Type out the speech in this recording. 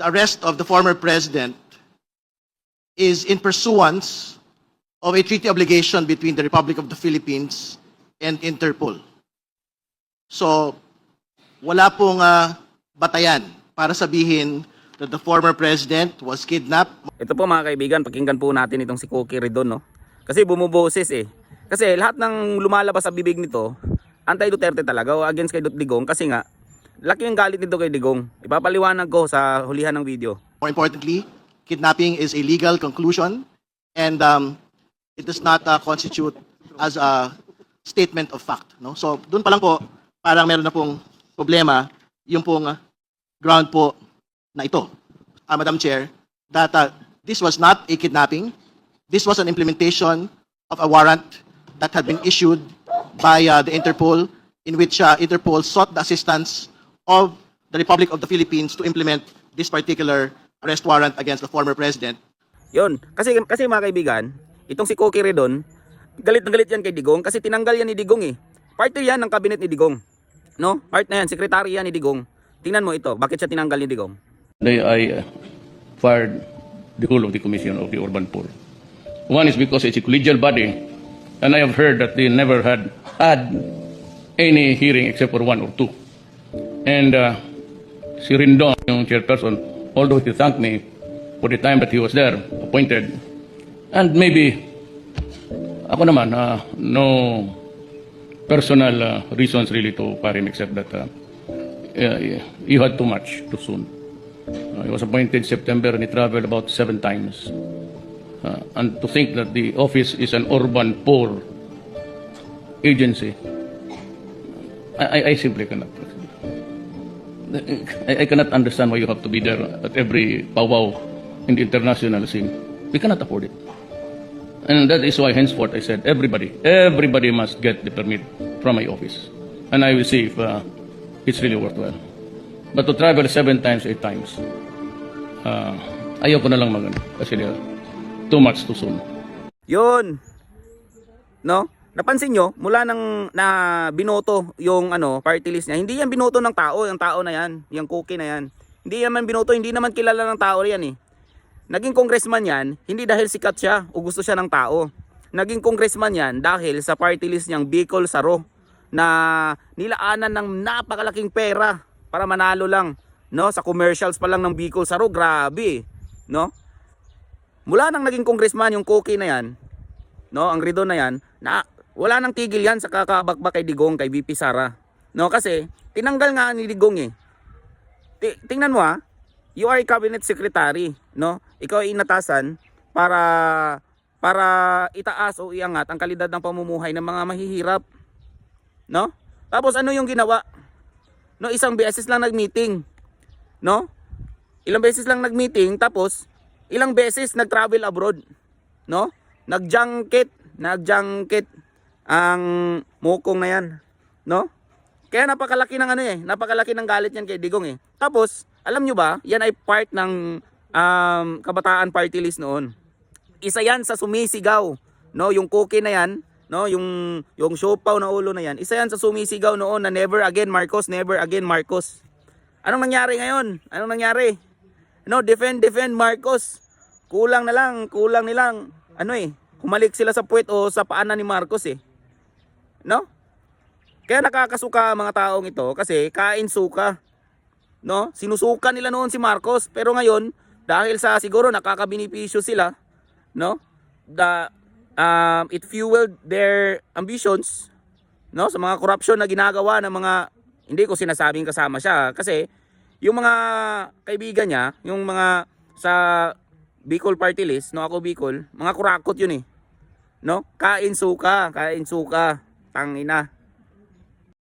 the arrest of the former president is in pursuance of a treaty obligation between the Republic of the Philippines and Interpol. So, wala pong batayan para sabihin that the former president was kidnapped. Ito po mga kaibigan, pakinggan po natin itong si Cookie Ridon, no? Kasi bumuboses eh. Kasi lahat ng lumalabas sa bibig nito, anti-Duterte talaga o against kay Digong kasi nga, laki yung galit nito kay Digong. Ipapaliwanag ko sa hulihan ng video. More importantly, kidnapping is a legal conclusion and it does not constitute as a statement of fact. No? So doon pa lang po, parang meron na pong problema yung pong ground po na ito. Madam Chair, that this was not a kidnapping. This was an implementation of a warrant that had been issued by the Interpol, in which Interpol sought the assistance of the Republic of the Philippines to implement this particular arrest warrant against the former president. Yun, kasi mga kaibigan, itong si Cookie Ridon, galit na galit yan kay Digong kasi tinanggal yan ni Digong eh. Part yan ng cabinet ni Digong. No? Part na yan, secretary yan ni Digong. Tingnan mo ito, bakit siya tinanggal ni Digong? I fired the whole of the commission of the urban poor. One is because it's a collegial body, and I have heard that they never had any hearing except for one or two. And si Rindon, yung chairperson, although he thanked me for the time that he was there, appointed, and maybe ako naman, no personal reasons really to fire him except that he had too much too soon. He was appointed September and he traveled about 7 times. And to think that the office is an urban poor agency, I simply cannot. I cannot understand why you have to be there at every powwow in the international scene. We cannot afford it. And that is why henceforth I said everybody must get the permit from my office. And I will see if it's really worthwhile. But to travel 7 times, 8 times, ayaw ko na lang kasi too much too soon. Yun. No? Napansin nyo, mula nang na binoto yung party list niya, hindi yan binoto ng tao, yung tao na yan, yung Cookie na yan. Hindi naman binoto, hindi naman kilala ng tao yan eh. Naging congressman yan, hindi dahil sikat siya o gusto siya ng tao. Naging congressman yan dahil sa party list niyang Bicol Saro na nilaanan ng napakalaking pera para manalo lang, no? Sa commercials pa lang ng Bicol Saro, grabe, no? Mula nang naging congressman yung Cookie na yan, no, ang Ridon na yan, na wala nang tigil yan sa kakabakbak kay Digong, kay VP Sara. No, kasi tinanggal nga ni Digong eh. Tingnan mo you are a cabinet secretary, no? Ikaw ay inatasan para itaas o iangat ang kalidad ng pamumuhay ng mga mahihirap. No? Tapos ano yung ginawa? No, isang beses lang nag-meeting. No? Ilang beses lang nag-meeting tapos ilang beses nag-travel abroad. No? Nag-junket ang mukong na yan. No? Kaya napakalaki ng napakalaki ng galit yan kay Digong eh. Tapos, alam nyo ba, yan ay part ng kabataan party list noon. Isa yan sa sumisigaw, no, yung Cookie na yan, no, yung siopaw na ulo na yan. Isa yan sa sumisigaw noon na never again Marcos, never again Marcos. Anong nangyari ngayon? Anong nangyari? No, defend Marcos. Kulang nilang humalik sila sa puwet o sa paanan ni Marcos eh. No? Kaya nakakasuka mga taong ito kasi kain suka. No? Sinusuka nila noon si Marcos pero ngayon dahil sa siguro nakakabinipisyo sila, no? It fueled their ambitions, no? Sa mga corruption na ginagawa ng mga, hindi ko sinasabing kasama siya kasi yung mga kaibigan niya, yung mga sa Bicol party list, no, ako Bicol, mga kurakot yun eh. No? Kain suka, tangina.